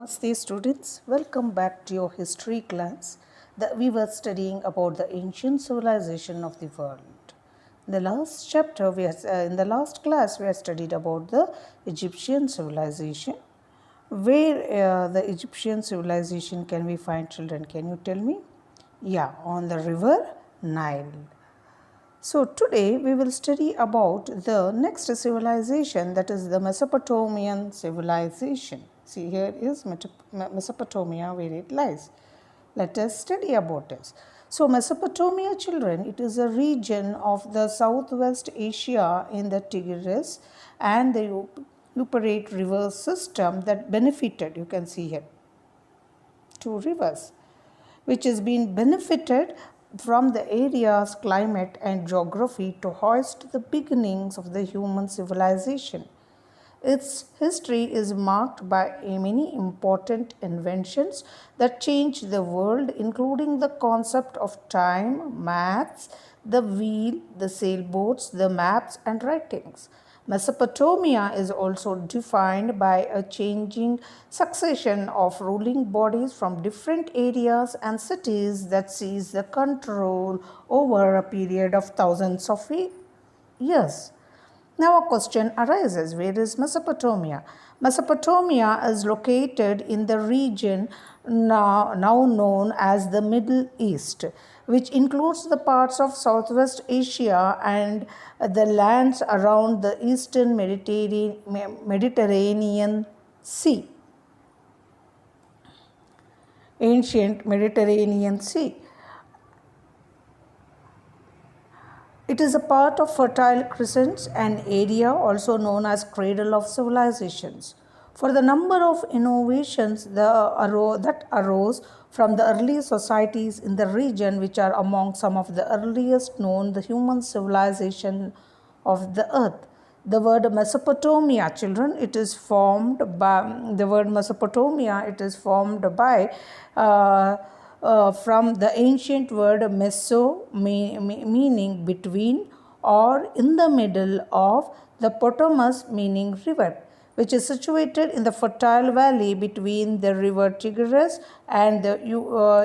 Namaste students, welcome back to your history class that we were studying about the ancient civilization of the world. In the last chapter, in the last class, we have studied about the Egyptian civilization. Where the Egyptian civilization can we find, children? Can you tell me? Yeah, on the river Nile. So today we will study about the next civilization, that is the Mesopotamian civilization. See, here is Mesopotamia where it lies. Let us study about this. So Mesopotamia, children, it is a region of the southwest Asia in the Tigris and the Euphrates river system that benefited, you can see here, two rivers, which has been benefited from the area's climate and geography to hoist the beginnings of the human civilization. Its history is marked by many important inventions that changed the world, including the concept of time, maths, the wheel, the sailboats, the maps, and writings. Mesopotamia is also defined by a changing succession of ruling bodies from different areas and cities that seize the control over a period of thousands of years. Now a question arises, where is Mesopotamia? Mesopotamia is located in the region now known as the Middle East, which includes the parts of Southwest Asia and the lands around the eastern Mediterranean Sea. Ancient Mediterranean Sea. It is a part of Fertile Crescent, an area also known as Cradle of Civilizations. For the number of innovations that arose from the early societies in the region, which are among some of the earliest known the human civilization of the earth. The word Mesopotamia, children, it is formed by from the ancient word meso, meaning between or in the middle of, the Potamus, meaning river, which is situated in the fertile valley between the river Tigris and the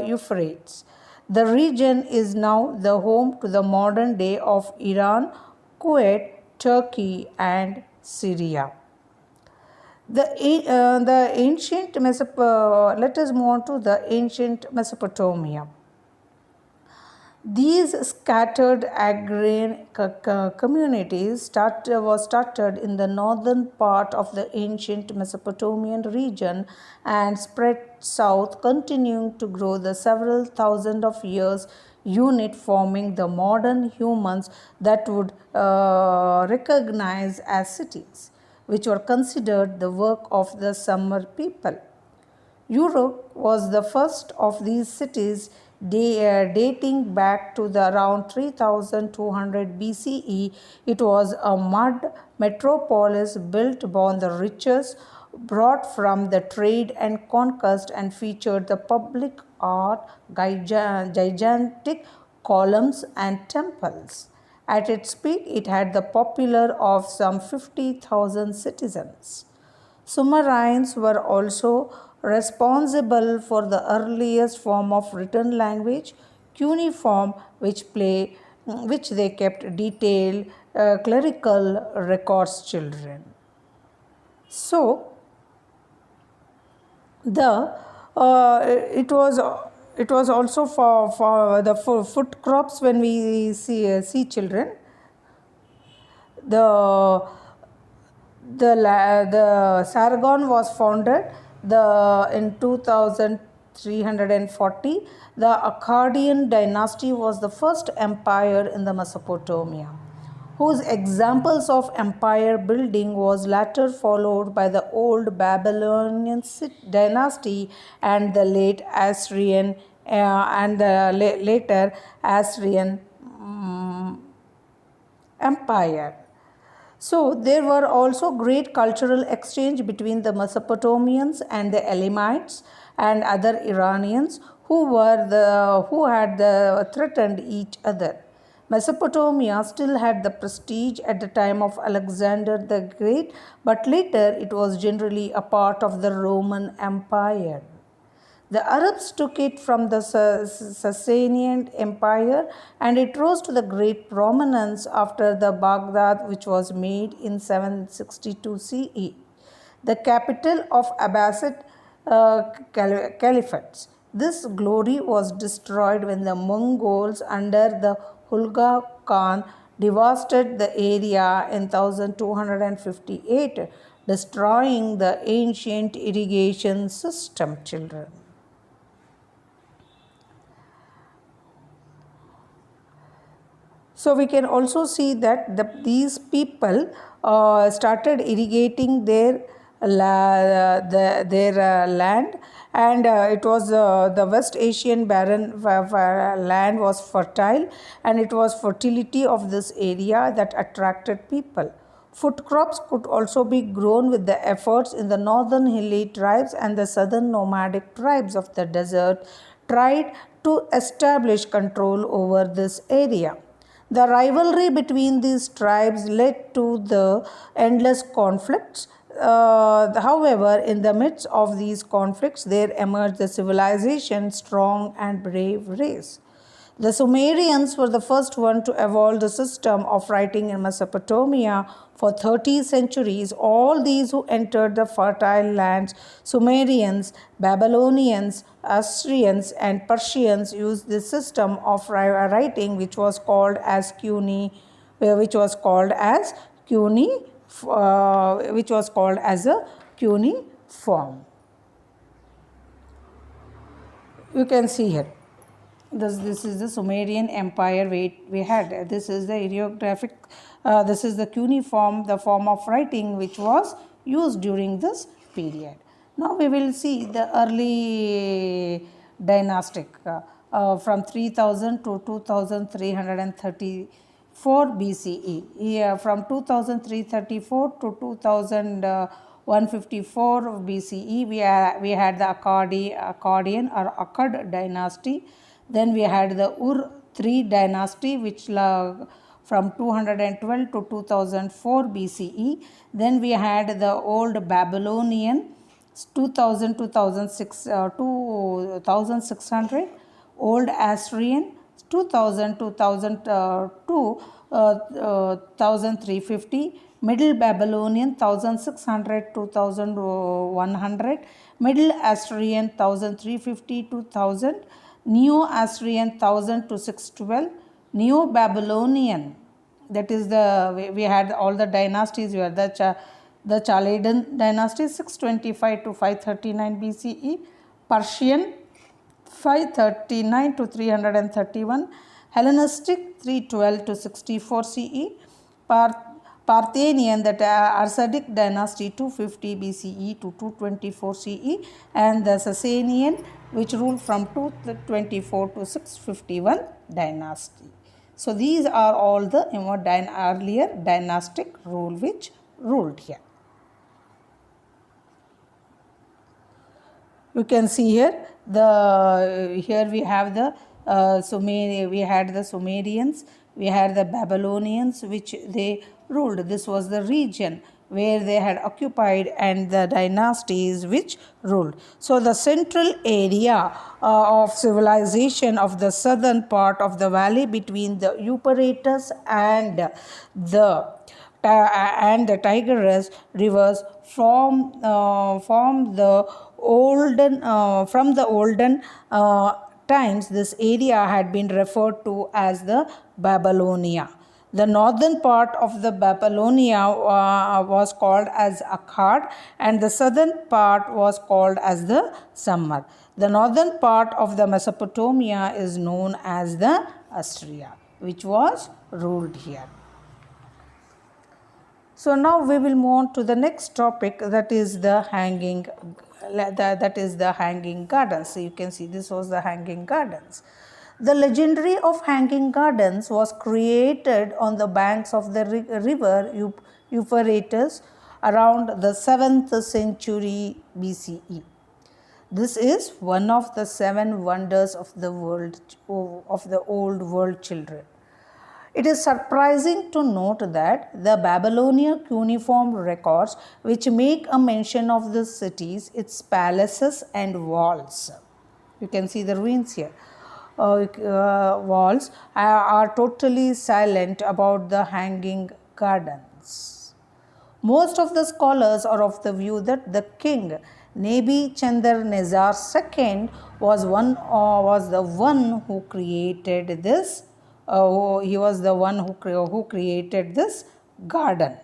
Euphrates. The region is now the home to the modern day of Iran, Kuwait, Turkey, and Syria. The ancient let us move on to the ancient Mesopotamia. These scattered agrarian communities was started in the northern part of the ancient Mesopotamian region and spread south, continuing to grow the several thousand of years unit, forming the modern humans that would recognize as cities, which were considered the work of the Sumer people. Europe was the first of these cities, dating back to the around 3200 BCE. It was a mud metropolis built upon the riches brought from the trade and conquest, and featured the public art, gigantic columns, and temples. At its peak, it had the popular of some 50,000 citizens. Sumerians were also responsible for the earliest form of written language, cuneiform, which they kept detailed clerical records, children. So, it was also for the food crops. When we see children, the Sargon was founded in 2340. The Accordion dynasty was the first empire in the Mesopotamia, whose examples of empire building was later followed by the old Babylonian dynasty and the late Assyrian later Assyrian empire. So there were also great cultural exchange between the Mesopotamians and the Elamites and other Iranians who had threatened each other. Mesopotamia still had the prestige at the time of Alexander the Great, but later it was generally a part of the Roman Empire. The Arabs took it from the Sasanian Empire and it rose to the great prominence after the Baghdad, which was made in 762 CE, the capital of Abbasid Caliphates. This glory was destroyed when the Mongols under the Hulga Khan devastated the area in 1258, destroying the ancient irrigation system, children. So we can also see that these people started irrigating their land, and it was the West Asian barren land was fertile, and it was fertility of this area that attracted people. Food crops could also be grown with the efforts in the northern hilly tribes, and the southern nomadic tribes of the desert tried to establish control over this area. The rivalry between these tribes led to the endless conflicts. However, in the midst of these conflicts, there emerged the civilization, strong and brave race. The Sumerians were the first one to evolve the system of writing in Mesopotamia. For 30 centuries, all these who entered the fertile lands, Sumerians, Babylonians, Assyrians, and Persians, used this system of writing, which was called as cuneiform. You can see here. This is the Sumerian Empire we had. This is the hieroglyphic, this is the cuneiform, the form of writing which was used during this period. Now we will see the early dynastic from 3000 to 2334 BCE. Here from 2334 to 2154 BCE, we had the Accordion or Akkad dynasty. Then we had the Ur-III dynasty, which from 212 to 2004 BCE. Then we had the Old Babylonian, 2000 to 2600. Old Assyrian, 2000 to 1350. Middle Babylonian, 1600 to 1100. Middle Assyrian, 1350 to 1000. Neo-Assyrian 1000 to 612, Neo-Babylonian, that is we had all the dynasties. We had the Chaldean dynasty 625 to 539 BCE, Persian 539 to 331, Hellenistic 312 to 64 CE, Parthian, that Arsadic dynasty 250 BCE to 224 CE, and the Sasanian, which ruled from 224 to 651 dynasty. So these are all the earlier dynastic rule which ruled here. You can see here here we have the we had the Sumerians, we had the Babylonians, which they ruled. This was the region where they had occupied, and the dynasties which ruled. So the central area of civilization of the southern part of the valley between the Euphrates and the Tigris rivers from the olden times, this area had been referred to as the Babylonia. The northern part of the Babylonia was called as Akkad, and the southern part was called as the Sumer. The northern part of the Mesopotamia is known as the Assyria, which was ruled here. So now we will move on to the next topic, that is the hanging gardens. So you can see this was the hanging gardens. The legendary of hanging gardens was created on the banks of the river Euphrates around the 7th century BCE. This is one of the 7 wonders of the world, of the old world, children. It is surprising to note that the Babylonian cuneiform records, which make a mention of the cities, its palaces and walls. You can see the ruins here. Walls are totally silent about the hanging gardens. Most of the scholars are of the view that the king Nebuchadnezzar II was the one who created this. He was the one who created this garden.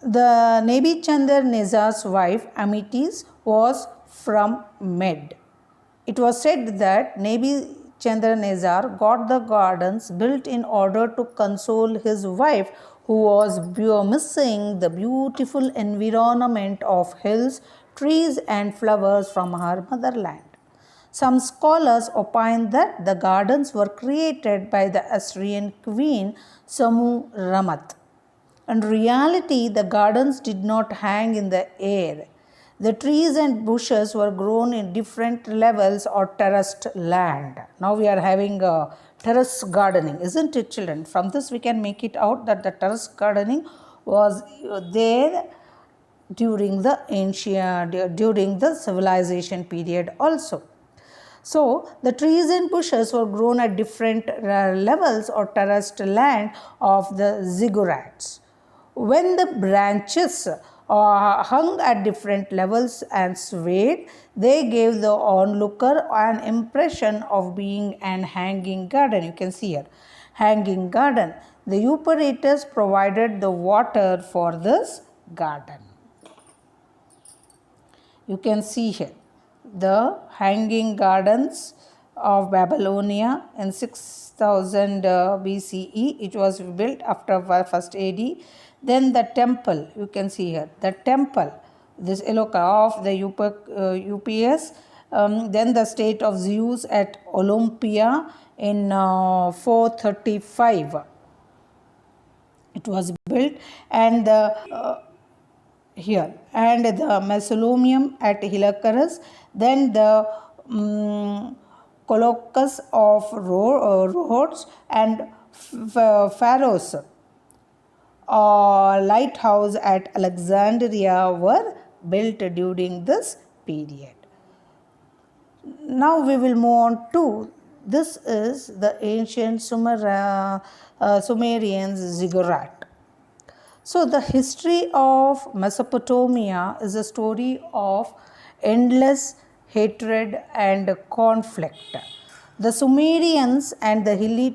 The Nebuchadnezzar's wife Amitis was from Med. It was said that Nebuchadnezzar got the gardens built in order to console his wife, who was missing the beautiful environment of hills, trees, and flowers from her motherland. Some scholars opine that the gardens were created by the Assyrian queen Ramat. In reality, the gardens did not hang in the air. The trees and bushes were grown in different levels or terraced land. Now we are having a terrace gardening, isn't it, children? From this we can make it out that the terrace gardening was there during the civilization period also. So, the trees and bushes were grown at different levels or terraced land of the ziggurats. When the branches hung at different levels and swayed, they gave the onlooker an impression of being an hanging garden. You can see here, hanging garden. The Euphrates provided the water for this garden. You can see here the hanging gardens of Babylonia in 6000 BCE. It was built after 1st AD. Then the temple, you can see here, the temple, this of the UPS. Then the state of Zeus at Olympia in 435. It was built, and the here, and the Mesopotamia at Hilacurus, then the Colossus of Rhodes and Pharaoh's lighthouse at Alexandria were built during this period. Now we will move on to, this is the ancient Sumerians Ziggurat. So the history of Mesopotamia is a story of endless hatred and conflict. The Sumerians and the hilly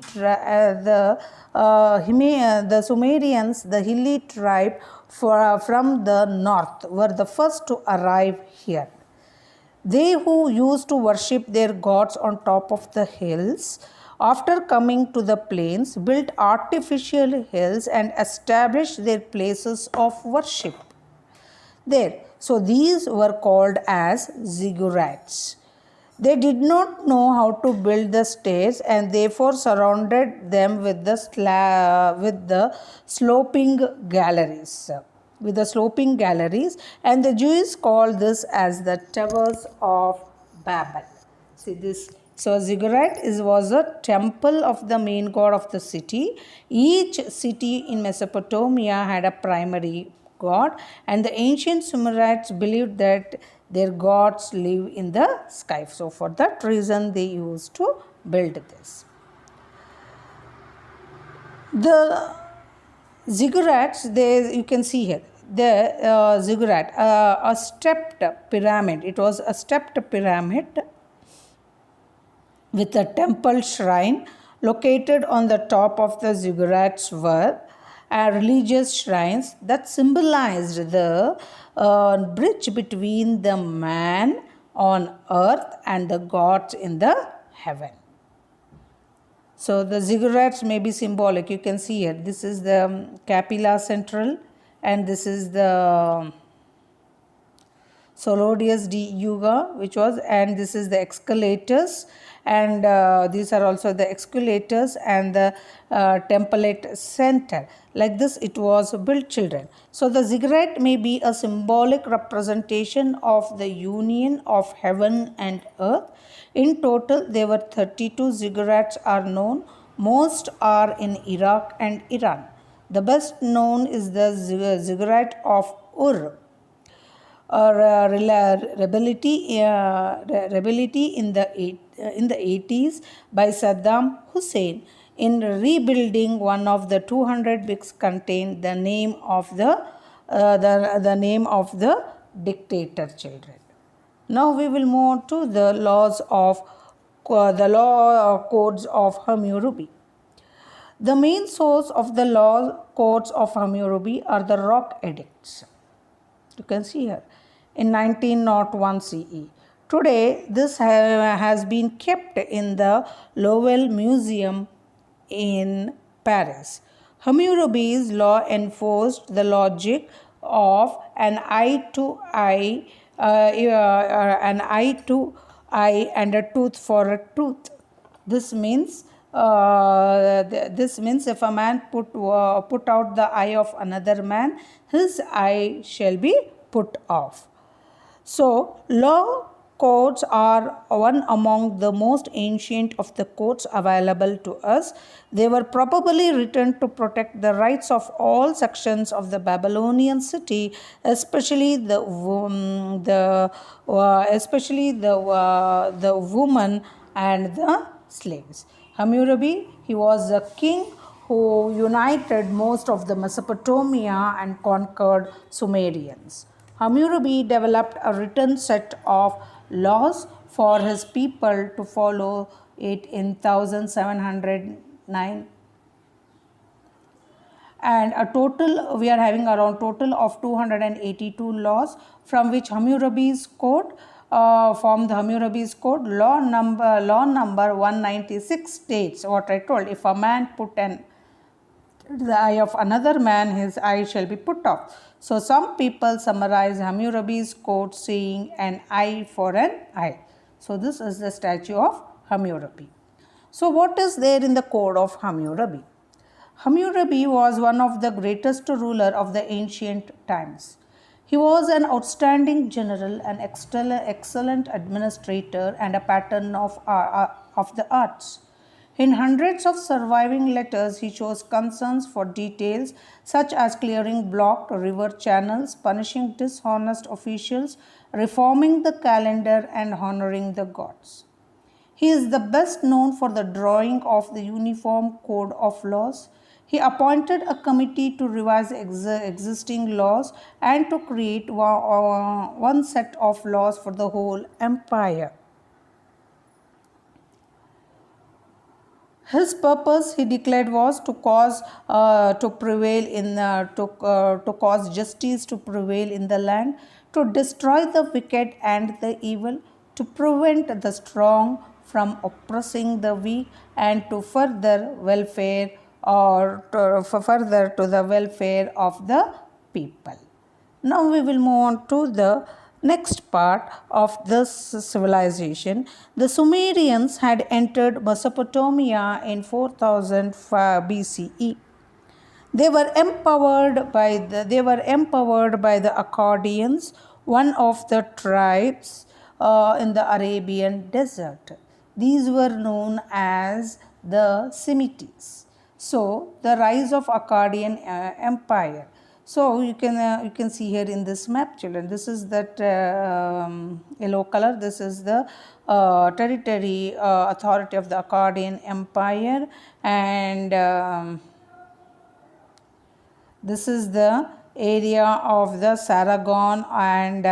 Sumerians, the hilly tribe from the north, were the first to arrive here. They who used to worship their gods on top of the hills, after coming to the plains, built artificial hills and established their places of worship there. So these were called as ziggurats. They did not know how to build the stairs and therefore surrounded them with the sloping galleries. And the Jews called this as the Towers of Babel. See this. So ziggurat was a temple of the main god of the city. Each city in Mesopotamia had a primary god, and the ancient Sumerites believed that their gods live in the sky. So for that reason they used to build this. The ziggurats, you can see here, the ziggurat, a stepped pyramid. It was a stepped pyramid with a temple shrine located on the top of the ziggurats were religious shrines that symbolized the bridge between the man on earth and the gods in the heaven. So the ziggurats may be symbolic. You can see here, this is the Capilla Central, and this is the Solodius de Yuga, and this is the escalators, and these are also the escalators and the template center. Like this it was built, children. So the ziggurat may be a symbolic representation of the union of heaven and earth. In total, there were 32 ziggurats are known. Most are in Iraq and Iran. The best known is the ziggurat of Ur, or rebellion in the 80s by Saddam Hussein in rebuilding one of the 200 bricks contained the name of the name of the dictator, children. Now we will move on to the laws of the law codes of Hammurabi. The main source of the law codes of Hammurabi are the rock edicts. You can see here in 1901 CE. Today, this has been kept in the Louvre Museum in Paris. Hammurabi's law enforced the logic of an eye to eye, and a tooth for a tooth. This means if a man put out the eye of another man, his eye shall be put off. So, law codes are one among the most ancient of the codes available to us. They were probably written to protect the rights of all sections of the Babylonian city, especially the women and the slaves. Hammurabi, he was a king who united most of the Mesopotamia and conquered Sumerians. Hammurabi developed a written set of laws for his people to follow it in 1709, and we are having around total of 282 laws, from which Hammurabi's code law number 196 states what I told. If a man put the eye of another man, his eye shall be put off. So some people summarize Hammurabi's code saying an eye for an eye. So this is the statue of Hammurabi. So what is there in the code of Hammurabi? Hammurabi was one of the greatest ruler of the ancient times. He was an outstanding general, an excellent administrator, and a patron of the arts. In hundreds of surviving letters, he shows concerns for details such as clearing blocked river channels, punishing dishonest officials, reforming the calendar, and honoring the gods. He is the best known for the drawing of the Uniform Code of Laws. He appointed a committee to revise existing laws and to create one set of laws for the whole empire. His purpose, he declared, was to cause justice to prevail in the land, to destroy the wicked and the evil, to prevent the strong from oppressing the weak, and to further to the welfare of the people. Now we will move on to the next part of this civilization. The Sumerians had entered Mesopotamia in 4000 BCE. They were empowered by the Accordions, one of the tribes in the Arabian desert. These were known as the Semites. So the rise of Accordion Empire. So you can see here in this map, children. This is that yellow color. This is the territory authority of the Accordion Empire, and this is the area of the Sargon and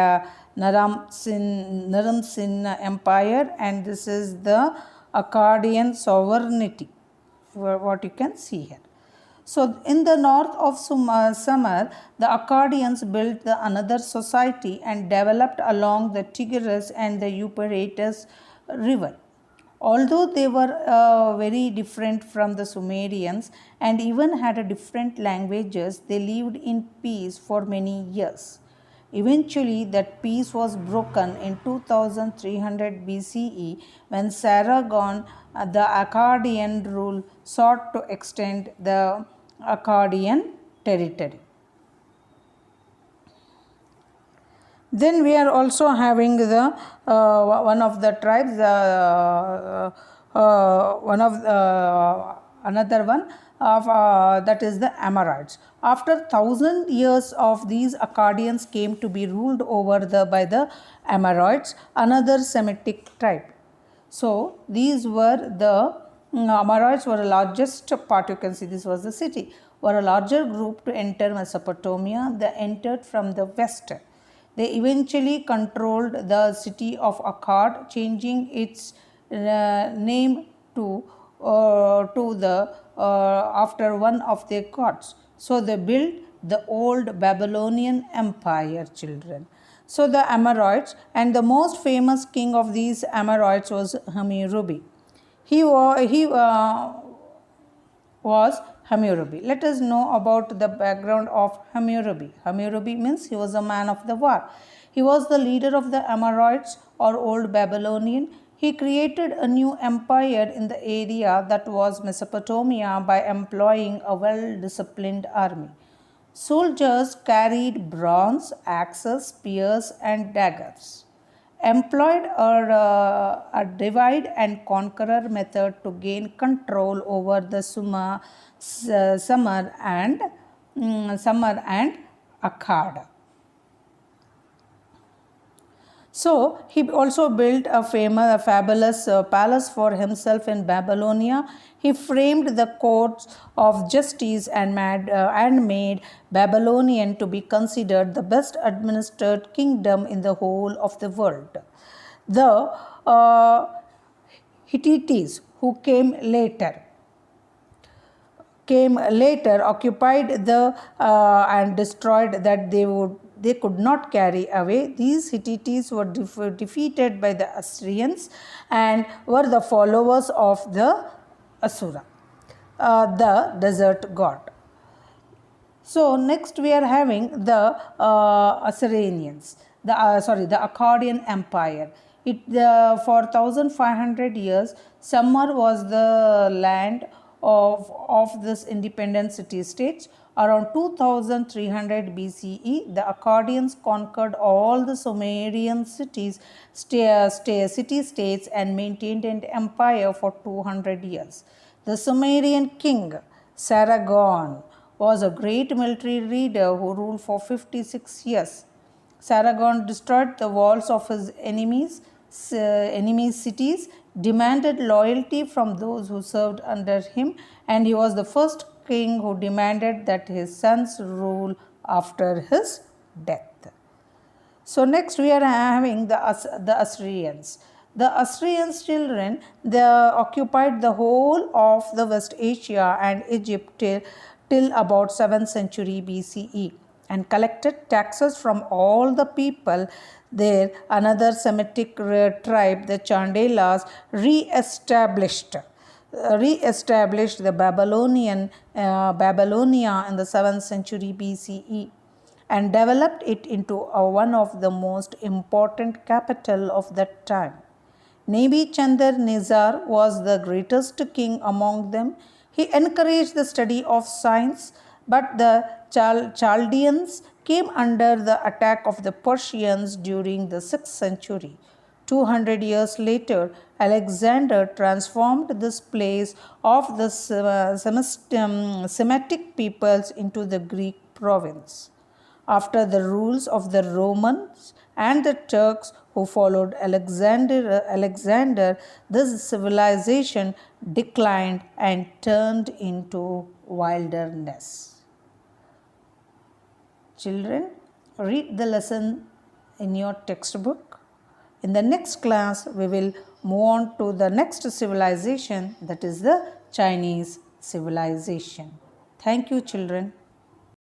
Naram-Sin Empire, and this is the Accordion Sovereignty, what you can see here. So in the north of Sumer, the Accordions built another society and developed along the Tigris and the Euphrates river. Although they were very different from the Sumerians and even had different languages, they lived in peace for many years. Eventually, that peace was broken in 2300 BCE when Sargon, the Accordion rule, sought to extend the Accordion territory. Then we are also having the one of the tribes, another one of that is the Amoroids. After 1,000 years of these Accordions came to be ruled over by the Amoroids, another Semitic tribe. So these were the Amoroids were the largest part. You can see this was the city. Were a larger group to enter Mesopotamia. They entered from the west. They eventually controlled the city of Akkad, changing its name to the after one of their gods. So they built the old Babylonian Empire, children. So the Amoroids, and the most famous king of these Amoroids was Hammurabi. He was Hammurabi. Let us know about the background of Hammurabi. Hammurabi means he was a man of the war. He was the leader of the Amorites or Old Babylonian. He created a new empire in the area that was Mesopotamia by employing a well-disciplined army. Soldiers carried bronze, axes, spears, and daggers. Employed a divide and conqueror method to gain control over the summer and Akkad. So he also built a fabulous palace for himself in Babylonia. He framed the courts of justice and made Babylonian to be considered the best administered kingdom in the whole of the world. The Hittites, who came later, occupied the and destroyed that they could not carry away. These Hittites were defeated by the Assyrians and were the followers of the Asura, the desert god. So next we are having the Assyrians, the Accordion Empire. For 1500 years, Sumer was the land of this independent city-states. Around 2300 BCE, the Accordions conquered all the Sumerian city-states and maintained an empire for 200 years. The Sumerian king, Sargon, was a great military leader who ruled for 56 years. Sargon destroyed the walls of his enemies' cities, demanded loyalty from those who served under him, and he was the first king who demanded that his sons rule after his death. So next we are having the Assyrians. The Assyrians, children, they occupied the whole of the West Asia and Egypt till about 7th century BCE and collected taxes from all the people there. Another Semitic tribe, the Chandelas, re-established the Babylonia in the 7th century BCE and developed it into one of the most important capital of that time. Nebuchadnezzar was the greatest king among them. He encouraged the study of science, but the Chaldeans came under the attack of the Persians during the 6th century. 200 years later, Alexander transformed this place of the Semitic peoples into the Greek province. After the rules of the Romans and the Turks who followed Alexander, this civilization declined and turned into wilderness. Children, read the lesson in your textbook. In the next class, we will move on to the next civilization, that is the Chinese civilization. Thank you, children.